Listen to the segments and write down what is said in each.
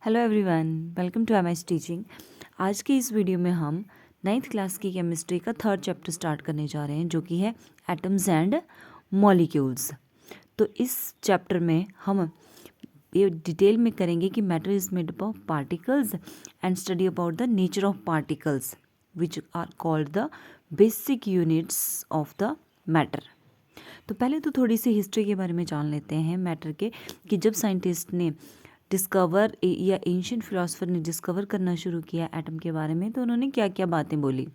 Hello everyone, welcome to MS teaching. आज की इस वीडियो में हम 9th क्लास की केमिस्ट्री का 3rd चैप्टर स्टार्ट करने जा रहे हैं, जो कि है एटम्स एंड मॉलिक्यूल्स। तो इस चैप्टर में हम ये डिटेल में करेंगे कि matter is made up of particles and study about the nature of particles which are called the basic units of the matter. तो पहले तो थोड़ी सी हिस्ट्री के बारे में जान लेते हैं मैटर के, कि जब साइंटिस्ट ने डिस्कवर या एंशिएंट फिलोसोफर ने डिस्कवर करना शुरू किया एटम के बारे में, तो उन्होंने क्या क्या बातें बोली।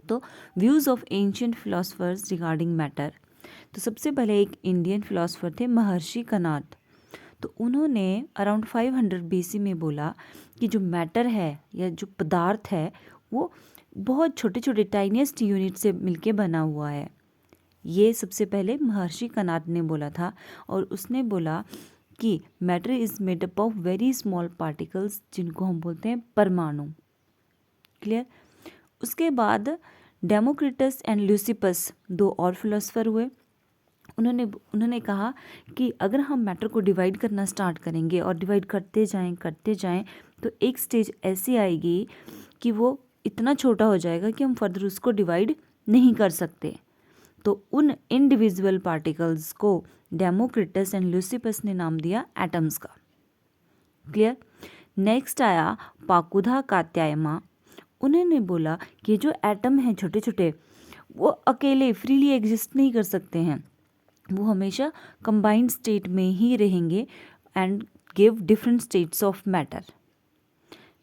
तो views of ancient philosophers regarding matter. तो सबसे पहले एक इंडियन फिलोसोफर थे महर्षि कणाद। तो उन्होंने अराउंड 500 BC में बोला कि जो मैटर है या जो पदार्थ है वो बहुत छोटे छोटे टाइनिएस्ट यूनिट से मिलके बना हुआ है। ये सबसे पहले महर्षि कणाद ने बोला था, और उसने बोला कि matter is made up of very small particles, जिनको हम बोलते हैं परमाणु। क्लियर। उसके बाद डेमोक्रिटस एंड ल्यूसिपस दो और फिलोसोफर हुए। उन्होंने कहा कि अगर हम मैटर को डिवाइड करना स्टार्ट करेंगे और डिवाइड करते जाएं तो एक स्टेज ऐसी आएगी कि वो इतना छोटा हो जाएगा कि हम फर्दर उसको डिवाइड नहीं कर सकते। तो उन इंडिविजुअल पार्टिकल्स को डेमोक्रिटस एंड ल्यूसिपस ने नाम दिया एटम्स का। क्लियर। नेक्स्ट आया पाकुधा कात्यायमा। उन्होंने बोला कि जो एटम हैं छोटे छोटे, वो अकेले फ्रीली एग्जिस्ट नहीं कर सकते हैं, वो हमेशा कंबाइंड स्टेट में ही रहेंगे and give different states of matter.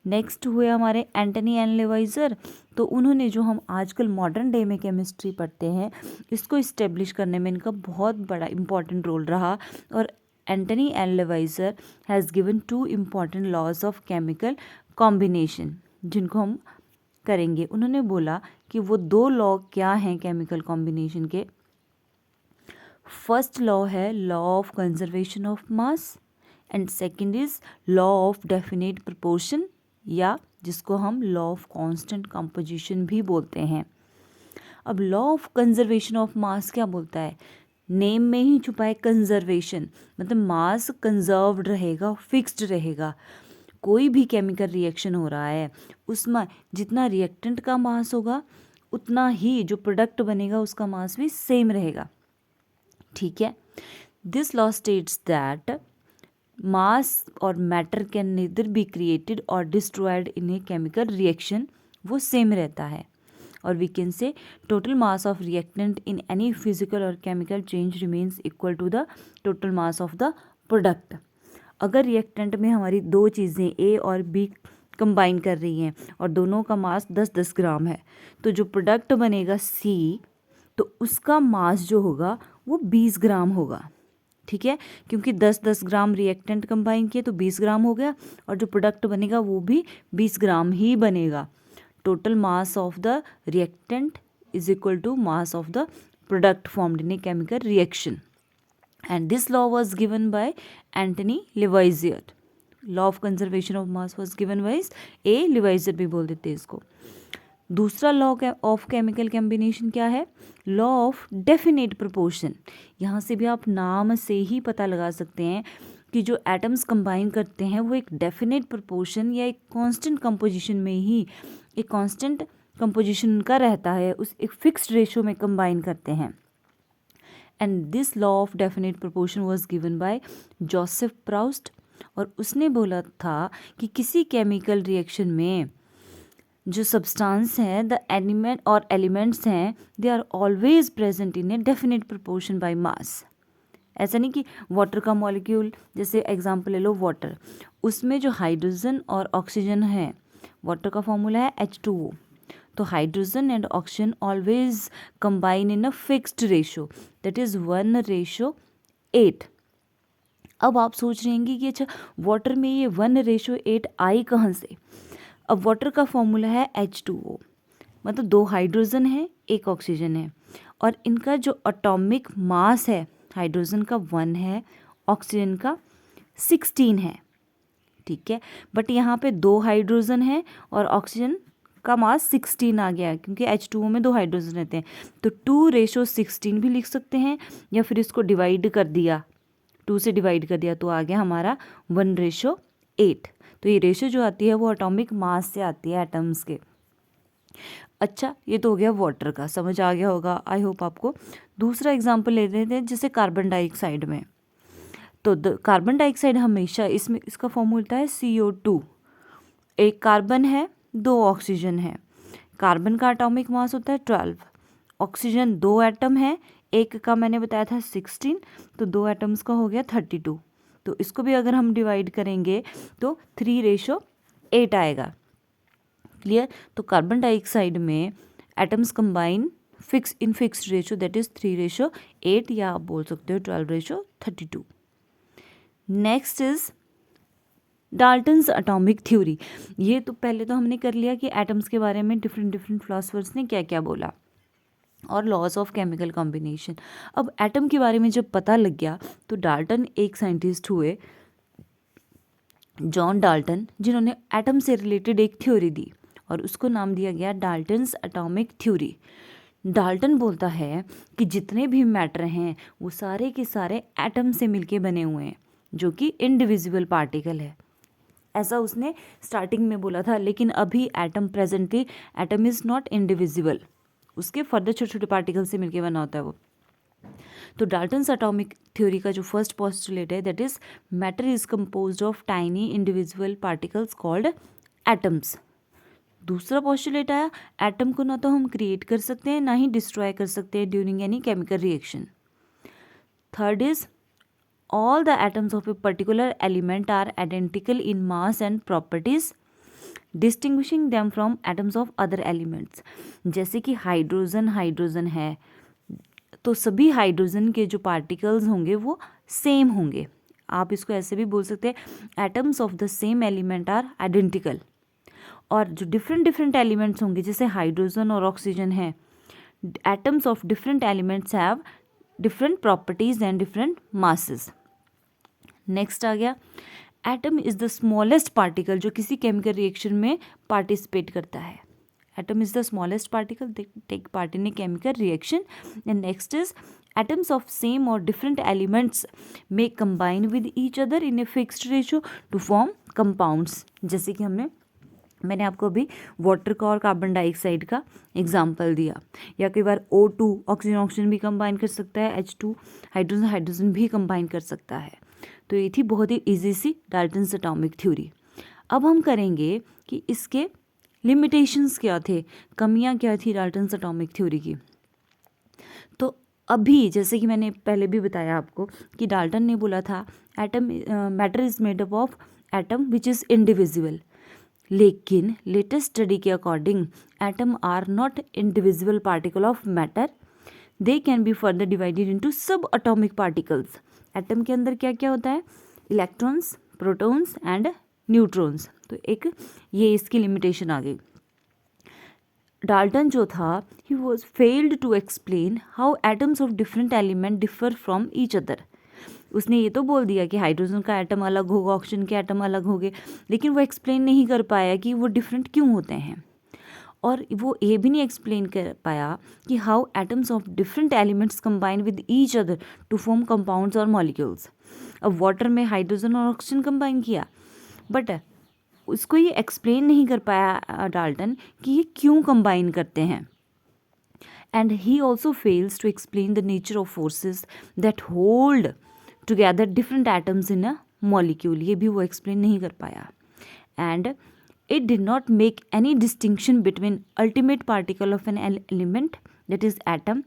Next हुए हमारे एंटनी एंड लेवाइजर। तो उन्होंने जो हम आजकल मॉडर्न डे में केमिस्ट्री पढ़ते हैं, इसको इस्टेब्लिश करने में इनका बहुत बड़ा इंपॉर्टेंट रोल रहा। और Antoine and Lavoisier has given 2 important laws of chemical combination, जिनको हम करेंगे। उन्होंने बोला कि वो 2 लॉ क्या हैं केमिकल कॉम्बिनेशन के। फर्स्ट लॉ है law of conservation of mass and second is law of definite proportion, या जिसको हम लॉ ऑफ कांस्टेंट कंपोजिशन भी बोलते हैं। अब लॉ ऑफ कंजर्वेशन ऑफ मास क्या बोलता है? नेम में ही छुपा है कंजर्वेशन, मतलब मास कंजर्व्ड रहेगा, फिक्स्ड रहेगा। कोई भी केमिकल रिएक्शन हो रहा है, उसमें जितना रिएक्टेंट का मास होगा उतना ही जो प्रोडक्ट बनेगा उसका मास भी सेम रहेगा। ठीक है। This law states that mass और matter can neither be created और destroyed in a chemical reaction, वो सेम रहता है। और we can say total mass of reactant in any physical और chemical change remains equal to the total mass of the product. अगर reactant में हमारी 2 चीज़ें ए और बी कंबाइन कर रही हैं और दोनों का मास 10-10 ग्राम है, तो जो प्रोडक्ट बनेगा सी, तो उसका मास जो होगा वो 20 ग्राम होगा। ठीक है, क्योंकि 10-10 ग्राम रिएक्टेंट कंबाइन किए तो 20 ग्राम हो गया, और जो प्रोडक्ट बनेगा वो भी 20 ग्राम ही बनेगा। Total mass of the reactant is equal to mass of the product formed in a chemical reaction, and this law was given by Antony Lavoisier. Law of conservation of mass was given by A Lavoisier भी बोल देते हैं इसको। दूसरा law of chemical combination क्या है? Law of definite proportion. यहाँ से भी आप नाम से ही पता लगा सकते हैं कि जो एटम्स कंबाइन करते हैं वो एक डेफिनेट प्रोपोर्शन या एक कांस्टेंट कंपोजिशन में ही, एक कांस्टेंट कंपोजिशन का रहता है, उस एक फिक्स्ड रेशो में कंबाइन करते हैं। And this law of definite proportion was given bye Joseph Proust. और उसने बोला था कि किसी केमिकल रिएक्शन में जो सब्सटेंस है, द एलिमेंट और एलिमेंट्स हैं, they are always present in a definite proportion by mass. ऐसा नहीं कि वाटर का मॉलिक्यूल, जैसे एग्जांपल ले लो वाटर, उसमें जो हाइड्रोजन और ऑक्सीजन है, वाटर का फॉर्मूला है H2O, तो hydrogen and oxygen always combine in a fixed ratio, that is 1:8। अब आप सोच रहे हैं कि अच्छा वाटर में ये 1:8 आई कहाँ से? अब वाटर का फॉर्मूला है H2O, मतलब 2 हाइड्रोजन है, 1 ऑक्सीजन है, और इनका जो एटॉमिक मास है, हाइड्रोजन का 1 है, ऑक्सीजन का 16 है। ठीक है, बट यहाँ पे 2 हाइड्रोजन है और ऑक्सीजन का मास 16 आ गया, क्योंकि H2O में 2 हाइड्रोजन रहते हैं। तो 2:16 भी लिख सकते हैं, या फिर इसको डिवाइड कर दिया, 2 से डिवाइड कर दिया तो आ गया हमारा 1:8। तो ये रेशो जो आती है वो एटॉमिक मास से आती है एटम्स के। अच्छा, ये तो हो गया वाटर का, समझ आ गया होगा आई होप आपको। दूसरा एग्जाम्पल ले लेते हैं, जैसे कार्बन डाइऑक्साइड में। तो कार्बन डाइऑक्साइड हमेशा इसमें इसका फॉर्मूला है CO2। एक कार्बन है, 2 ऑक्सीजन है। कार्बन का एटॉमिक मास होता है 12, ऑक्सीजन 2 एटम है, एक का मैंने बताया था 16, तो 2 एटम्स का हो गया 32। तो इसको भी अगर हम डिवाइड करेंगे तो 3:8 आएगा। क्लियर। तो कार्बन डाइऑक्साइड में atoms combine fixed ratio, that is 3:8, या आप बोल सकते हो 12:32। Next is Dalton's atomic theory. ये तो पहले तो हमने कर लिया कि एटम्स के बारे में डिफरेंट फिलोसफर्स ने क्या क्या बोला, और लॉज ऑफ केमिकल कॉम्बिनेशन। अब एटम के बारे में जब पता लग गया तो डाल्टन एक साइंटिस्ट हुए, जॉन डाल्टन, जिन्होंने एटम से रिलेटेड एक थ्योरी दी और उसको नाम दिया गया डाल्टन्स एटॉमिक थ्योरी। डाल्टन बोलता है कि जितने भी मैटर हैं वो सारे के सारे एटम से मिलके बने हुए हैं, जो कि इनडिविजिबल पार्टिकल है। ऐसा उसने स्टार्टिंग में बोला था, लेकिन अभी atom presently atom is not indivisible, उसके फर्दर छोटे छोटे पार्टिकल से मिलके बना होता है वो। तो डाल्टन्स एटॉमिक थ्योरी का जो फर्स्ट पोस्टुलेट है, that is matter is composed of tiny individual particles called atoms. दूसरा पोस्टुलेट आया, एटम को ना तो हम क्रिएट कर सकते हैं ना ही डिस्ट्रॉय कर सकते हैं during any chemical reaction. Third is all the atoms of a particular element are identical in mass and properties, distinguishing them from atoms of other elements। जैसे कि हाइड्रोजन है, तो सभी हाइड्रोजन के जो पार्टिकल्स होंगे वो सेम होंगे। आप इसको ऐसे भी बोल सकते हैं, atoms of the same element are identical. और जो डिफरेंट एलिमेंट्स होंगे, जैसे हाइड्रोजन और ऑक्सीजन है, atoms of different elements have different properties and different masses. Next आ गया, atom is the smallest particle जो किसी केमिकल रिएक्शन में पार्टिसिपेट करता है। Atom is the smallest particle take part in a chemical reaction. And next is atoms of same और different elements में combine with each other in a fixed ratio to form compounds. जैसे कि मैंने आपको अभी water का और carbon dioxide का एग्जाम्पल दिया, या कई बार O2 ऑक्सीजन भी कंबाइन कर सकता है, H2 हाइड्रोजन भी कंबाइन कर सकता है। तो ये थी बहुत ही इजी सी डाल्टन्स एटॉमिक थ्योरी। अब हम करेंगे कि इसके लिमिटेशंस क्या थे, कमियां क्या थी डाल्टन्स एटॉमिक थ्योरी की। तो अभी जैसे कि मैंने पहले भी बताया आपको कि डाल्टन ने बोला था atom matter is made up of atom which is indivisible, लेकिन लेटेस्ट स्टडी के according atom are not indivisible particle of matter, they can be further divided into sub atomic particles. Atom के अंदर क्या क्या होता है, इलेक्ट्रॉन्स, प्रोटॉन्स एंड न्यूट्रॉन्स। तो एक ये इसकी लिमिटेशन आ गई। डाल्टन जो था, he was failed to explain how atoms of different element differ from each other. उसने ये तो बोल दिया कि हाइड्रोजन का एटम अलग होगा, ऑक्सीजन के एटम अलग होंगे, लेकिन वो एक्सप्लेन नहीं कर पाया कि वो डिफरेंट क्यों होते हैं। और वो ये भी नहीं एक्सप्लेन कर पाया कि how atoms of different elements combine with each other to form compounds और मॉलिक्यूल्स। अब वाटर में हाइड्रोजन और ऑक्सीजन कंबाइन किया, बट उसको ये एक्सप्लेन नहीं कर पाया डाल्टन कि ये क्यों कंबाइन करते हैं। And he also fails to explain the nature of forces that hold together different atoms in a molecule. ये भी वो एक्सप्लेन नहीं कर पाया। And it did not make any distinction between ultimate particle of an element, that is atom,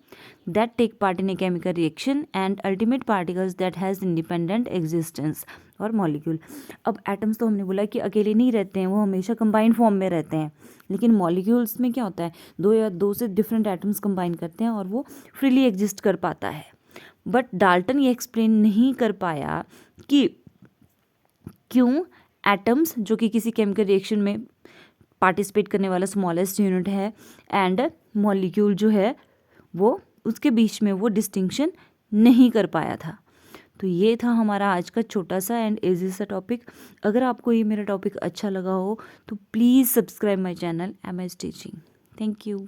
that take part in a chemical reaction and ultimate particles that has independent existence और molecule। अब atoms तो हमने बोला कि अकेले नहीं रहते हैं, वो हमेशा combined form में रहते हैं, लेकिन molecules में क्या होता है, दो या दो से different atoms combine करते हैं और वो freely exist कर पाता है। बट डाल्टन ये एक्सप्लेन नहीं कर पाया कि क्यों एटम्स, जो कि किसी केमिकल रिएक्शन में पार्टिसिपेट करने वाला स्मॉलेस्ट यूनिट है, एंड मॉलिक्यूल जो है वो उसके बीच में वो डिस्टिंक्शन नहीं कर पाया था। तो ये था हमारा आज का छोटा सा एंड इजी सा टॉपिक। अगर आपको ये मेरा टॉपिक अच्छा लगा हो तो please subscribe my channel MS Teaching। Thank you.